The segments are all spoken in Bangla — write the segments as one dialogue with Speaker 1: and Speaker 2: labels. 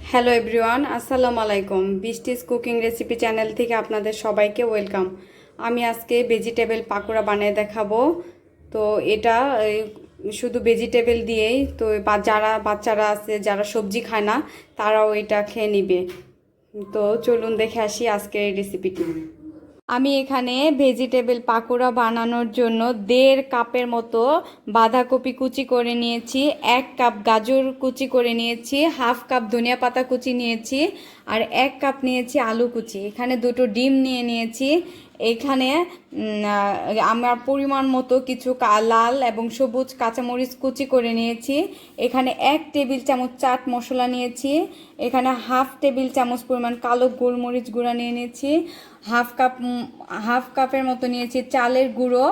Speaker 1: হ্যালো এভরিওয়ান, আসসালামু আলাইকুম। বৃষ্টিস কুকিং রেসিপি চ্যানেল থেকে আপনাদের সবাইকে ওয়েলকাম। আমি আজকে ভেজিটেবল পাকোড়া বানিয়ে দেখাবো। তো এটা শুধু ভেজিটেবল দিয়েই তো যারা বাচ্চারা আছে যারা সবজি খায় না তারাও এটা খেয়ে নিবে। তো চলুন দেখে আসি আজকের এই রেসিপিটি। আমি এখানে ভেজিটেবল পাকোড়া বানানোর জন্য 1.5 কাপের মতো বাঁধাকপি কুচি করে নিয়েছি, 1 কাপ গাজর কুচি করে নিয়েছি, হাফ কাপ ধনিয়া পাতা কুচি নিয়েছি, আর 1 কাপ নিয়েছি আলু কুচি। এখানে 2টো ডিম নিয়ে নিয়েছি। এখানে আমার পরিমাণ মতো কিছু লাল এবং সবুজ কাঁচামরিচ কুচি করে নিয়েছি। এখানে 1 টেবিল চামচ চাট মশলা নিয়েছি। এখানে হাফ টেবিল চামচ পরিমাণ কালো গোলমরিচ গুঁড়া নিয়ে নিয়েছি। হাফ কাপের মতো নিয়েছি চালের গুঁড়ো,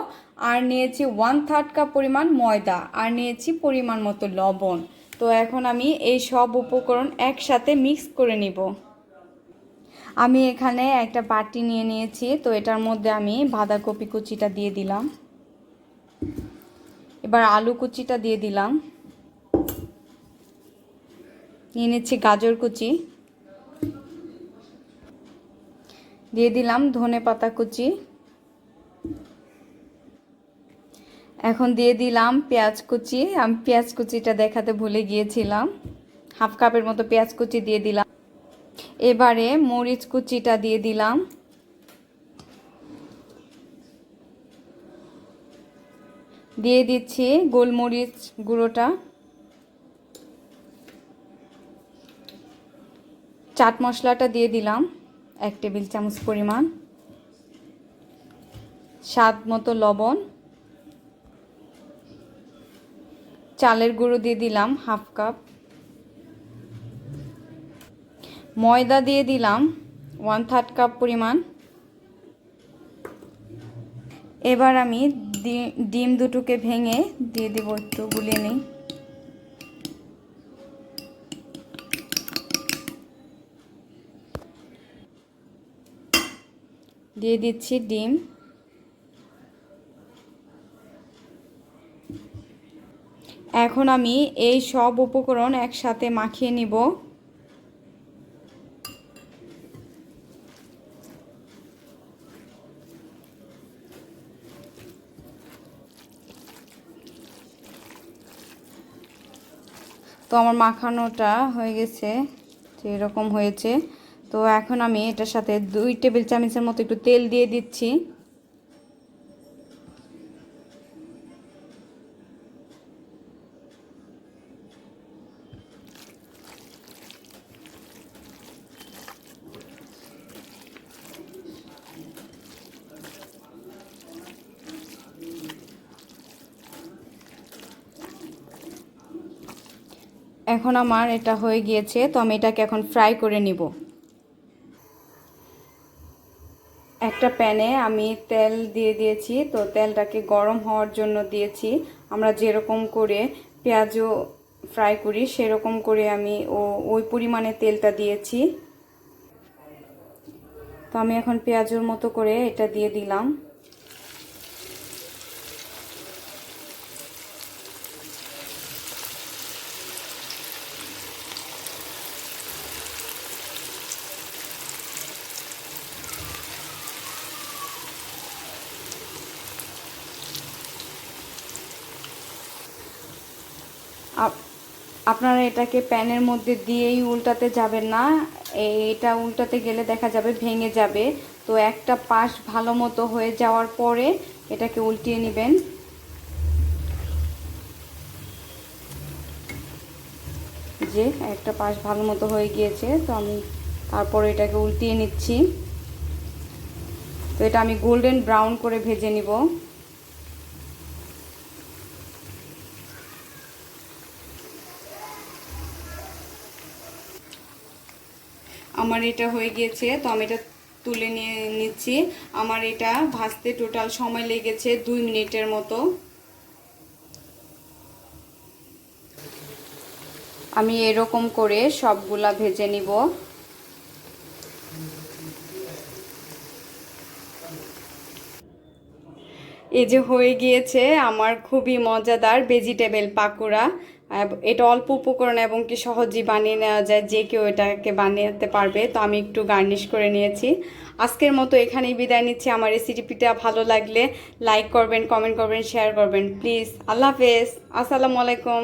Speaker 1: আর নিয়েছি 1/3 কাপ পরিমাণ ময়দা, আর নিয়েছি পরিমাণ মতো লবণ। তো এখন আমি এই সব উপকরণ একসাথে মিক্স করে নিব। আমি এখানে একটা বাটি নিয়ে নিয়েছি। তো এটার মধ্যে আমি বাঁধাকপি কুচিটা দিয়ে দিলাম, এবার আলু কুচিটা দিয়ে দিলাম, নিয়ে নিচ্ছি গাজর কুচি, দিয়ে দিলাম ধনে পাতা কুচি, এখন দিয়ে দিলাম পেঁয়াজ কুচি। আমি পেঁয়াজ কুচিটা দেখাতে ভুলে গিয়েছিলাম। হাফ কাপের মতো পেঁয়াজ কুচি দিয়ে দিলাম। এবারে মরিচ কুচিটা দিয়ে দিলাম, দিয়ে দিচ্ছি গোলমরিচ গুঁড়োটা, চাট মশলাটা দিয়ে দিলাম 1 টেবিল চামচ পরিমাণ, স্বাদ মতো লবণ, চালের গুঁড়ো দিয়ে দিলাম হাফ কাপ, ময়দা দিয়ে দিলাম 1/3 কাপ পরিমাণ। এবার আমি ডিম দুটোকে ভেঙে দিয়ে দেব, একটু গুলিয়ে নিই। দিয়ে দিচ্ছি ডিম। এখন আমি এই সব উপকরণ একসাথে মাখিয়ে নিব। তো আমার মাখানোটা হয়ে গেছে, তো এরকম হয়েছে। তো এখন আমি এটার সাথে 2 টেবিল চামচের মতো একটু তেল দিয়ে দিচ্ছি। এখন আমার এটা হয়ে গিয়েছে, তো আমি এটাকে এখন ফ্রাই করে নিব। একটা প্যানে আমি তেল দিয়ে দিয়েছি, তো তেলটাকে গরম হওয়ার জন্য দিয়েছি। আমরা যেরকম করে পেঁয়াজও ফ্রাই করি সেরকম করে আমি ওই পরিমাণে তেলটা দিয়েছি। তো আমি এখন পেঁয়াজের মতো করে এটা দিয়ে দিলাম। আপনারা এটাকে প্যানের মধ্যে দিয়েই উল্টাতে যাবেন না, এটা উল্টাতে গেলে দেখা যাবে ভেঙে যাবে। তো একটা পাশ ভালো মতো হয়ে যাওয়ার পরে এটাকে উল্টিয়ে নেবেন। যে একটা পাশ ভালো মতো হয়ে গিয়েছে, তো আমি তারপরে এটাকে উল্টিয়ে নিচ্ছি। তো এটা আমি গোল্ডেন ব্রাউন করে ভেজে নিব। আমার এটা হয়ে গিয়েছে, তো আমি এটা তুলে নিয়ে নিচ্ছি। আমার এটা ভাজতে টোটাল সময় লেগেছে 2 মিনিটের মতো। আমি এরকম করে সবগুলা ভেজে নিব। এই যে হয়ে গিয়েছে আমার খুবই মজাদার ভেজিটেবল পাকোড়া। এটা অল্প উপকরণ এবং কি সহজেই বানিয়ে নেওয়া যায়, যে কেউ এটাকে বানাতে পারবে। তো আমি একটু গার্নিশ করে নিয়েছি। আজকের মতো এখানেই বিদায় নিচ্ছি। আমার রেসিপিটা ভালো লাগলে লাইক করবেন, কমেন্ট করবেন, শেয়ার করবেন প্লিজ। আল্লাহ হাফেজ, আসসালামু আলাইকুম।